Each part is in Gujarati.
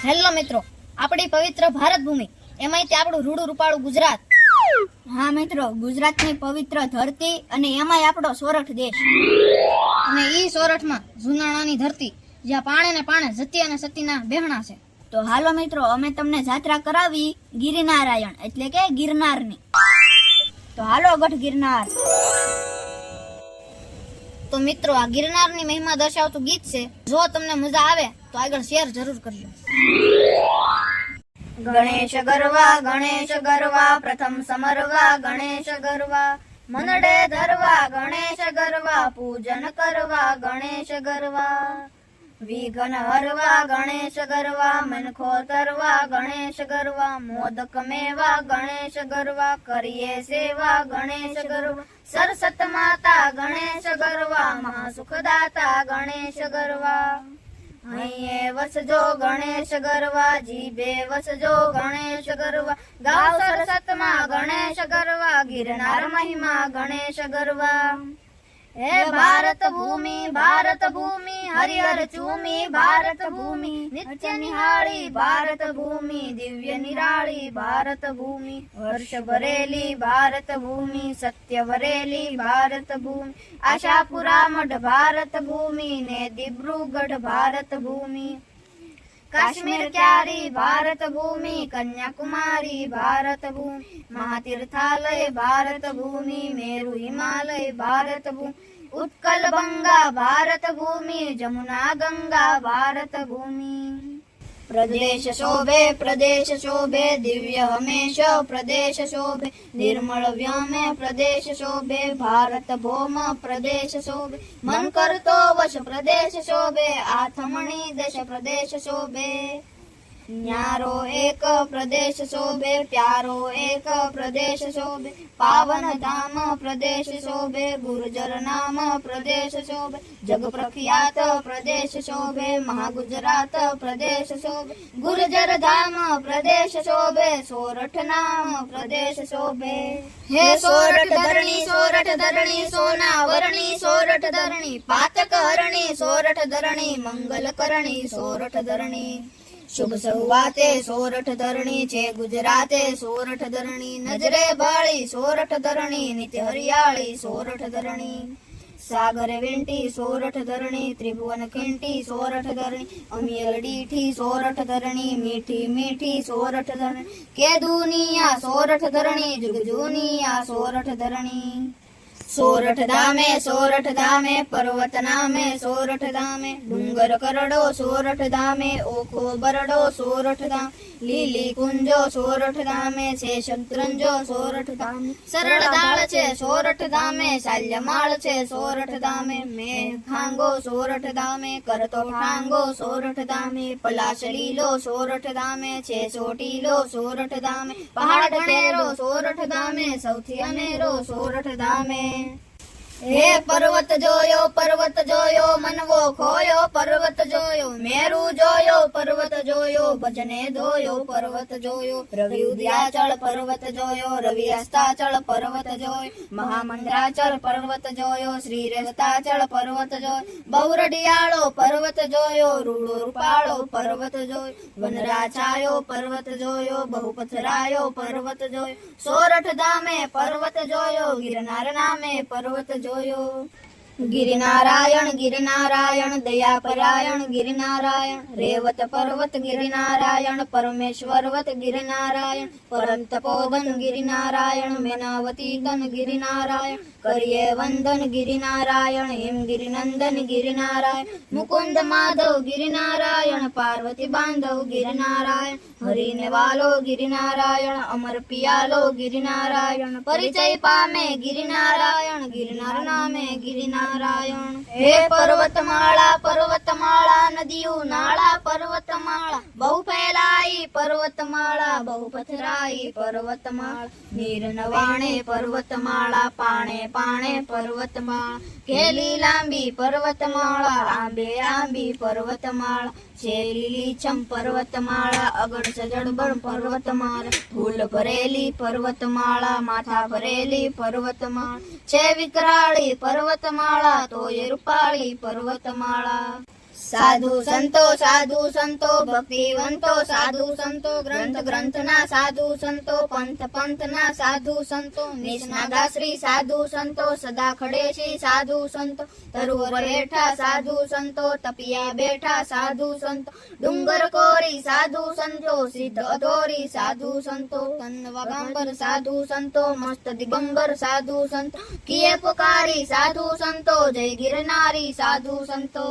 હેલો મિત્રો, આપણી પવિત્ર ભારત ભૂમિ, એમાંય તે આપણું રૂડું રૂપાળું ગુજરાત. હા મિત્રો, ગુજરાતની પવિત્ર ધરતી અને એમાંય આપણો સોરઠ દેશ. અને ઈ સોરઠમાં જુનાણાની ધરતી, જ્યાં પાણે ને પાણે જતી અને સતીના બહેણા છે. તો હાલો મિત્રો, અમે તમને જાત્રા કરાવી ગિરિનારાયણ એટલે કે ગિરનારની. તો હાલો ગઢ ગિરનાર. તો મિત્રો, આ ગિરનારની મહિમા દર્શાવતું ગીત છે. જો તમને મજા આવે તો આગળ શેર જરૂર કરજો. ગણેશ ગરવા પ્રથમ સમરવા ગણેશ ગરવા, મનડે ધરવા ગણેશ ગરવા, પૂજન કરવા ગણેશ ગરવા, વિઘ્ન હરવા ગણેશ ગરવા, મનખો તરવા ગણેશ ગરવા, મોદક મેવા ગણેશ ગરવા, કરીએ સેવા ગણેશ ગરવા, સરસ્વત માતા ગણેશ ગરવા, મહાસુખદાતા ગણેશ ગરવા, અહીંયા વસજો ગણેશ ગરવા, જીભે વસજો ગણેશ ગરવા, ગાવ સરસ્વતમાં ગણેશ ગરવા, ગિરનાર મહિમા ગણેશ ગરવા. હે ભારત ભૂમિ હરિહર ચૂમી ભારત ભૂમિ, નિત્ય નિહાળી ભારત ભૂમિ, દિવ્ય નિરાળી ભારત ભૂમિ, હર્ષ ભરેલી ભારત ભૂમિ, સત્ય ભરેલી ભારત ભૂમિ, આશાપુરા મઢ ભારત ભૂમિ ને દિબ્રુગઢ ભારત ભૂમિ, કાશ્મીર ક્યારી ભારત ભૂમિ, કન્યાકુમારી ભારત ભૂમિ, મહાતીર્થાલય ભારત ભૂમિ, મેરુ હિમાલય ભારત ભૂમિ, ઉત્કલ બંગા ભારત ભૂમિ, જમુના ગંગા ભારત ભૂમિ. પ્રદેશ શોભે દિવ્ય હમેશ પ્રદેશ શોભે, નિર્મળ વ્યોમે પ્રદેશ શોભે, ભારત ભૌમ પ્રદેશ શોભે, મન કરતો વશ પ્રદેશ શોભે, આથમણી દશ પ્રદેશ શોભે, ન્યારો એક પ્રદેશ શોભે, પ્યારો એક પ્રદેશ શોભે, પાવન ધામ પ્રદેશ શોભે, ગુર્જર નામ પ્રદેશ શોભે, જગ પ્રખ્યાત પ્રદેશ શોભે, મહાગુજરાત પ્રદેશ શોભે, ગુર્જર ધામ પ્રદેશ શોભે, સોરઠ નામ પ્રદેશ શોભે. હે સોરઠ ધરણી સોના વરણી સોરઠ ધરણી, પાતક હરણી સોરઠ ધરણી, મંગલ કરણી સોરઠ ધરણી, શુભ સૌવાતે સોરઠ ધરણી છે ગુજરાતે સોરઠ ધરણી, નજરે ભાળી સોરઠ ધરણી, નિત્ય હરિયાળી સોરઠ ધરણી, સાગર વેંટી સોરઠ ધરણી, ત્રિભુવન ખીંટી સોરઠ ધરણી, અમિયલ ડીઠી સોરઠ ધરણી, મીઠી મીઠી સોરઠ ધરણી, કે દુનિયા સોરઠ ધરણી, જુગ જુનિયા સોરઠ ધરણી. સોરઠ ધામે પર્વત નામે સોરઠ ધામે, ડુંગર કરડો સોરઠ ધામે, ઓખો બરડો સોરઠ ધામ, લીલી કુંજો સોરઠ ધામે, છે શંતરંજો સોરઠ ધામે, સરળ દાળ છે સોરઠ ધામે, શાલ્યમાળ છે સોરઠ ધામે, મેઘ ખાંગો સોરઠ ધામે, કરતો ઠાંગો સોરઠ ધામે, પલાશ લીલો સોરઠ ધામે, છે ચોટીલો સોરઠ ધામે, પહાડ ઢેરો સોરઠ ધામે, સૌથી અનેરો સોરઠ ધામે. હે પર્વત જોયો મનવો ખોયો, પર્વત જોયો મેરુ જોયો, પર્વત જોયો ભજને ધોયો, પર્વત જોયો રવિ ઉદયાચળ, પર્વત જોયો રવિ અસ્તાચળ, પર્વત જોયો મહામંદ્રાચળ, પર્વત જોયો શ્રી રેસ્તાચળ, પર્વત જોયો બહુરડિયાળો, પર્વત જોયો રૂડો રૂપાળો, પર્વત જોયો વનરાછાયો, પર્વત જોયો બહુપથરાયો, પર્વત જોયો સોરઠ ધામે, પર્વત જોયો ગિરનાર નામે, પર્વત જોયો. ગિરિનારાયણ દયાપરાયણ ગિરિનારાયણ, રેવત પર્વત ગિરિનારાયણ, પરમેશ્વરવત ગિરિનારાયણ, પરમ તપોવન ગિરિનારાયણ, મેનાવતી તન ગિરિનારાયણ, કરીએ વંદન ગિરિનારાયણ, હિમગિરી નંદન ગિરિનારાયણ, મુકુંદ માધવ ગિરિનારાયણ, પાર્વતી બાંધવ ગિરિનારાયણ, હરિને વાલો ગિરિનારાયણ, અમર પિયાલો ગિરિનારાયણ, પરિચય પામે ગિરિનારાયણ, ગિરનાર નામે ગિરિનારાયણ. હે પર્વતમાળા નદીઓ નાળા, પર્વતમાળા બહુ ફેલાઈ, પર્વતમાળા બહુ પથરાઈ, પર્વતમાળા નીર નવાણે, પર્વતમાળા પાણે પાણે, પર્વતમાળા ખેલી લાંબી, પર્વતમાળા આંબે આંબી, પર્વતમાળા છે લીલીછમ, પર્વતમાળા અગડ સજડબડ, પર્વતમાળા ફૂલ ભરેલી, પર્વતમાળા માથા ભરેલી, પર્વતમાળા છે વિકરાળી, પર્વતમાળા તોય રૂપાળી, પર્વતમાળા સાધુ સંતો ભક્તિવંતો સાધુ સંતો ગ્રંથ ગ્રંથના સાધુ સંતો પંથ પંથના સાધુ સંતો નિષ્ણાદાશ્રી સાધુ સંતો સદા ખડેશી સાધુ સંતો તરુવર બેઠા સાધુ સંતો તપિયા બેઠા સાધુ સંતો ડુંગર કોરી સાધુ સંતો સિદ્ધ અધોરી સાધુ સંતો તન્વાગાંબર સાધુ સંતો મસ્ત દિગંબર સાધુ સંતો કિએ પુકારી સાધુ સંતો જય ગિરનારી સાધુ સંતો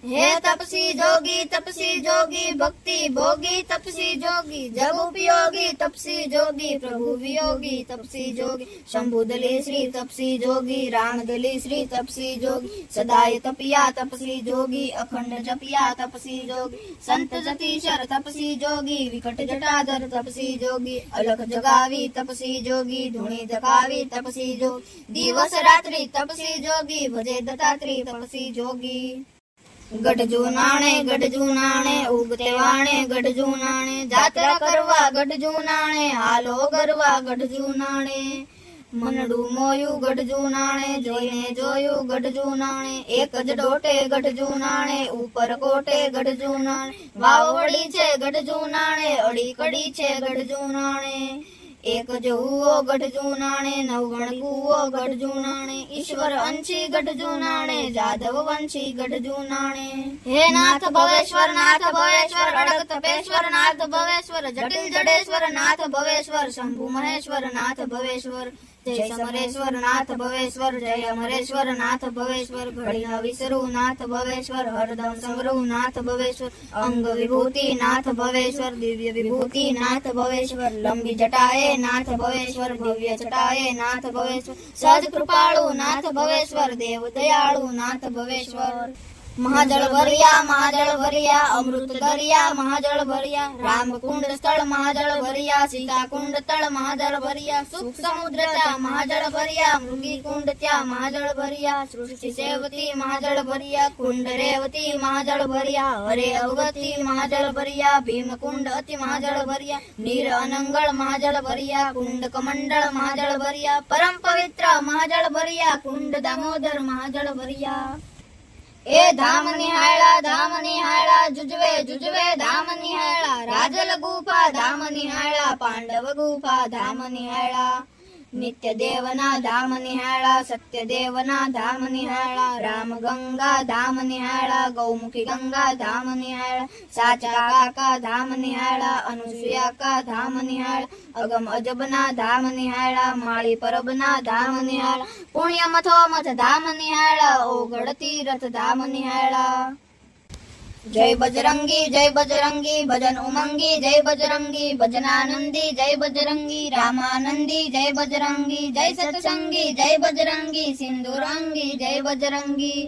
હે તપસી જોગી ભક્તિ ભોગી તપસી જોગી જગ ઉપયોગી તપસી જોગી પ્રભુ વિયોગી તપસી જોગી શંભુદલી શ્રી તપસી જોગી રામદલી શ્રી તપસી જોગી સદાય તપિયા તપસી જોગી અખંડ જપિયા તપસી જોગી સંત જતીશર તપસી જોગી વિકટ જટાધર તપસી જોગી અલખ જગાવી તપસી જોગી ધૂણી જગાવી તપસી જોગી દિવસ રાત્રિ તપસી જોગી ભજે દત્તાત્રી તપસી જોગી ગઢજુ નાણે ઉગતે વાણે ગઢજુ નાણે જાત્રા કરવા ગઢજુ નાણે હાલો ગરવા ગઢજુ નાણે મનડું મોયું ગઢજુ નાણે જોઈને જોયું ગઢજુ નાણે એક જ ડોટે ગઢજુ નાણે ઉપર કોટે ગઢજુ નાણે વાવ વળી છે ગઢજુ નાણે અડી કડી છે ગઢજુ નાણે એક જ હુઓ ગઢજુ નાણે નવગણ કુવો ગઢજુ નાણે ઈશ્વર અંશી ગઢજુ નાણે જાદવ વંશી ગઢજુ નાણે હે નાથ ભવેશ્વર અડગ તપેશ્વર નાથ ભવેશ્વર જટિલ જડેશ્વર નાથ ભવેશ્વર શંભુ મહેશ્વર નાથ ભવેશ્વર જય સમરેશ્વર નાથ ભવેશ્વર જય અમરેશ્વર નાથ ભવેશ્વર ઘડી ન વિસરું નાથ ભવેશ્વર હરદમ સમરું નાથ ભવેશ્વર અંગ વિભૂતિ નાથ ભવેશ્વર દિવ્ય વિભૂતિ નાથ ભવેશ્વર લંબી જટાએ નાથ ભવેશ્વર ભવ્ય જટાએ નાથ ભવેશ્વર સજ કૃપાળુ નાથ ભવેશ્વર દેવ દયાળુ નાથ ભવેશ્વર મહાજળ ભર્યા અમૃત દરિયા મહાજળ ભર્યા રામ કુંડ સ્થળ મહાજળ ભર્યા સીતા કુંડ તળ મહાજળ ભર્યા સુખ સમુદ્ર ત્યાં મહાજળ ભર્યા મૃગી કુંડ ત્યાં મહાજળ ભર્યા સૃષ્ટિ સેવતી મહાજળ ભર્યા કુંડ રેવતી મહાજળ ભર્યા હરે અવગતી મહાજળ ભર્યા ભીમ કુંડ અતિ મહાજળ ભર્યા નીર અનંગળ મહાજળ ભર્યા કુંડ કમંડળ મહાજળ ભર્યા પરમ પવિત્ર મહાજળ ભર્યા કુંડ દામોદર મહાજળ ભર્યા એ ધામ નિહાળા જુજવે ધામ નિહાળા રાજલ ગુફા ધામ નિહાળા પાંડવ ગુફા ધામ નિહાળા નિત્ય દેવના ધામ નિહાળા સત્ય દેવના ધામ નિહાળા રામ ગંગા ધામ નિહાળા ગૌમુખી ગંગા ધામ નિહાળા સાચા કાકા ધામ નિહાળા અનુસૂયા કા ધામ નિહાળા અગમ અજબના ધામ નિહાળા માળી પરબના ધામ નિહાળા પુણ્ય મથોમથ ધામ નિહાળા ઓગળ તીરથ ધામ નિહાળા જય બજરંગી ભજન ઉમંગી જય બજરંગી ભજનાનંદી જય બજરંગી રામાનંદી જય બજરંગી જય સત્સંગી જય બજરંગી સિંદુરંગી જય બજરંગી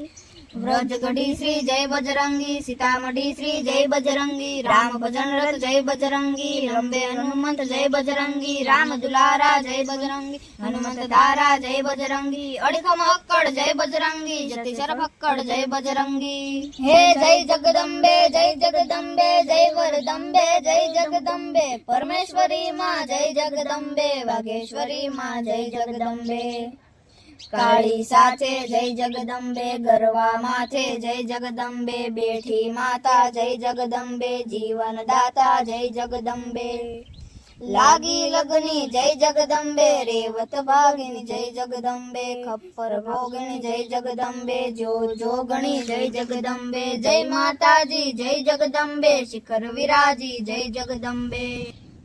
વ્રજગઢી શ્રી જય બજરંગી સીતામઢી શ્રી જય બજરંગી રામ ભજન રથ જય બજરંગી રંબે હનુમંત જય બજરંગી રામ દુલારા જય બજરંગી હનુમંત દારા જય બજરંગી અડીખમ અક્કડ જય બજરંગી જતીસર ફક્કડ જય બજરંગી હે જય જગદંબે જય વરદંબે જય જગદંબે પરમેશ્વરી માં જય જગદંબે વાઘેશ્વરી માં જય જગદંબે કાળી સાથે જય જગદંબે ગરવા માથે જય જગદંબે બેઠી માતા જય જગદંબે જીવન દાતા જય જગદંબે લાગી લગની જય જગદંબે રેવત ભાગીની જય જગદંબે ખપ્પર ભોગણી જય જગદંબે જોગણી જય જગદંબે જય માતાજી જય જગદંબે શિખર વિરાજી જય જગદંબે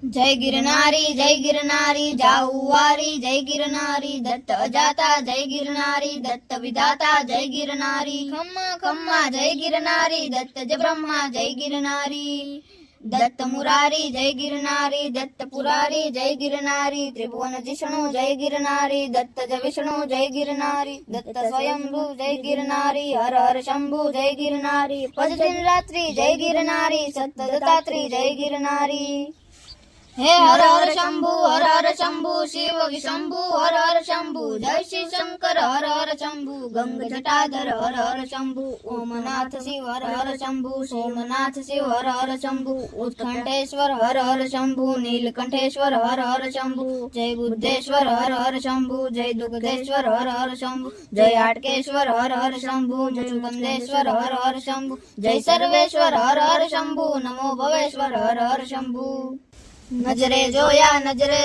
જય ગિરનારી જાઉવારી જય ગિરનારી દત્ત અજાતા જય ગિરનારી દત્ત વિધાતા જય ગિરનારી ખમ્મા જય ગિરનારી દત્ત જ બ્રહ્મા જય ગિરનારી દત્ત મુરારી જય ગિરનારી દત્ત પુરારી જય ગિરનારી ત્રિભુવન જીષ્ણુ જય ગિરનારી દત્ત જ વિષ્ણુ જય ગિરનારી દત્ત સ્વયંભુ જય ગિરનારી હર હર શંભુ જય ગિરનારી પજ દિન રાત્રિ જય ગિરનારી સત્ત દત્તાત્રી જય ગિરનારી હે હર હર શંભુ શિવ શંભુ હર હર શંભુ જય શ્રી શંકર હર હર શંભુ ગંગ જટાધર હર હર શંભુ ઓમનાથ શિવ હર હર શંભુ સોમનાથ શિવ હર હર શંભુ ઉત્કંઠેશ્વર હર હર શંભુ નીલકંઠેશ્વર હર હર શંભુ જય બુદ્ધેશ્વર હર હર શંભુ જય દુગ્ધેશ્વર હર હર શંભુ જય હાટકેશ્વર હર હર શંભુ જય સુગંધેશ્વર હર હર શંભુ જય સર્વેશ્વર હર હર શંભુ નમો ભવેશ્વર હર હર શંભુ નજરે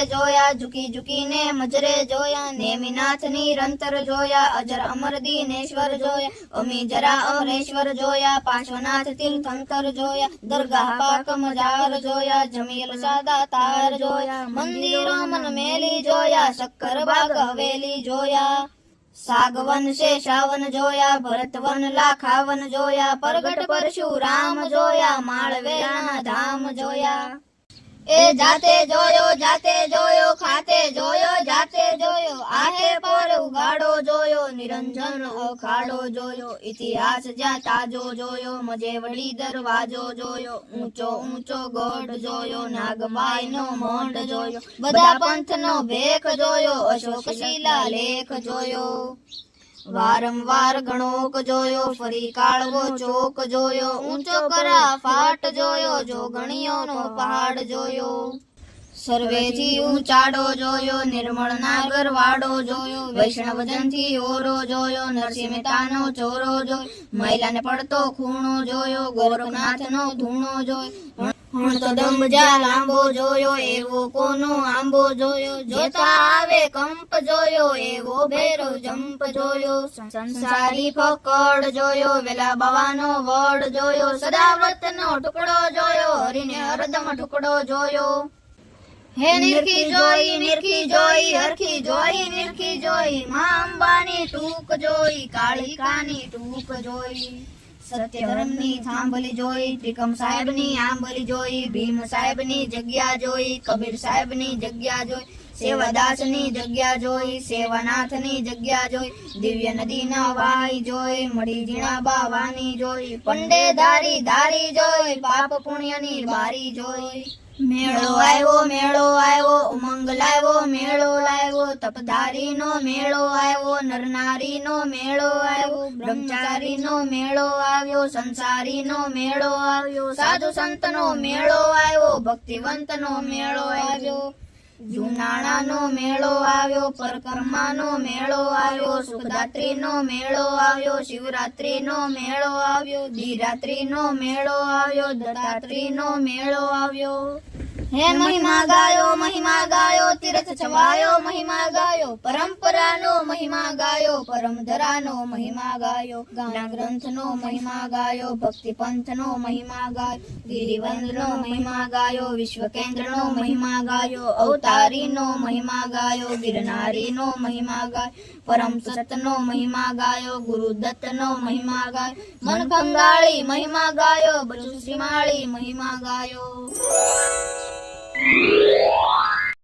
જોયા ઝુકી ઝુકીને મજરે જોયા નેમિનાથ નિરંતર જોયા અજર અમર દિનેશ્વર જોયા અમી જરા અમરેશ્વર જોયા પાર્શ્વનાથ તીર્થંકર જોયા દરગાહ પાક મજાર જોયા જમીલ સાદા તાર જોયા મંદિરો મન મેલી જોયા શક્કર બાગ હવેલી જોયા સાગવન શેષાવન જોયા ભરતવન લાખાવન જોયા પરગટ પરશુરામ જોયા માળવેના ધામ જોયા એ જાતે જોયો ખાતે જોયો જાતે જોયો આહે પર ઉગાડો જોયો નિરંજન અખાડો જોયો ઇતિહાસ જ્યાં તાજો જોયો મજે વડી દરવાજો જોયો ઊંચો ગઢ જોયો નાગબાઈ નો મોંઢ જોયો બધા પંથ નો ભેખ જોયો અશોક શિલા લેખ જોયો વારંવાર ગણોક જોયો ફરી કાળવો ચોક જોયો ઊંચો કરા ફાટ જોયો જોગણીઓનો પહાડ જોયો સર્વેથી ઊંચાડો જોયો નિર્મળ નાગર વાડો જોયો વૈષ્ણવજનથી ઓરો જોયો નરસિંહ મહેતાનો ચોરો જોયો મહિલાને પડતો ખૂણો જોયો ગોરખનાથનો ધૂણો જોયો હણતો દંભજા લાંબો જોયો એવો કોનો આંબો જોયો જોતા આવે કંપ જોયો એવો ભેરો જંપ જોયો સંસારી ફકડ જોયો વેલા બાવાનો વડ જોયો સદાવ્રતનો ટુકડો જોયો હરીને હરદમ ટુકડો જોયો હે નિરખી જોઈ હરખી જોઈ નિરખી જોઈ મા અંબાની ટૂંક જોઈ કાળિકાની ટૂંક જોઈ સત્ય ધર્મની થાંભલી જોઈ ત્રિકમ સાહેબની આંબલી જોઈ ભીમ સાહેબની જગ્યા જોઈ કબીર સાહેબની જગ્યા જોઈ સેવાદાસની જગ્યા જોઈ સેવાનાથની જગ્યા જોઈ દિવ્ય નદીના વાઈ જોઈ મળી ઝીણા બાવાની જોઈ પંડે ધારી જોઈ પાપ પુણ્યની બારી જોઈ મેળો આવ્યો ઉમંગ લાવ્યો મેળો લાવ્યો તપધારીનો મેળો આવ્યો નરનારીનો મેળો આવ્યો બ્રહ્મચારીનો મેળો આવ્યો સંસારીનો મેળો આવ્યો સાધુ સંતનો મેળો આવ્યો ભક્તિવંતનો મેળો આવ્યો જુનાણાનો મેળો આવ્યો પરકર્માનો મેળો આવ્યો સુખદાત્રીનો મેળો આવ્યો શિવરાત્રીનો મેળો આવ્યો દિરાત્રીનો મેળો આવ્યો દત્તાત્રીનો મેળો આવ્યો હે મહિમા ગાયો તીર્થ છવાયો મહિમા ગાયો પરંપરાનો મહિમા ગાયો પરમધરાનો મહિમા ગાયો ગાના ગ્રંથનો મહિમા ગાયો ભક્તિ પંથનો મહિમા ગાયો ગિરિવંદનો મહિમા ગાયો વિશ્વ કેન્દ્રનો મહિમા ગાયો અવતારીનો મહિમા ગાયો ગિરનારીનો મહિમા ગાયો પરમ સતનો મહિમા ગાયો ગુરુદત્તનો મહિમા ગાયો મન ભંગાળી મહિમા ગાયો બચુ શ્રીમાળી મહિમા ગાયો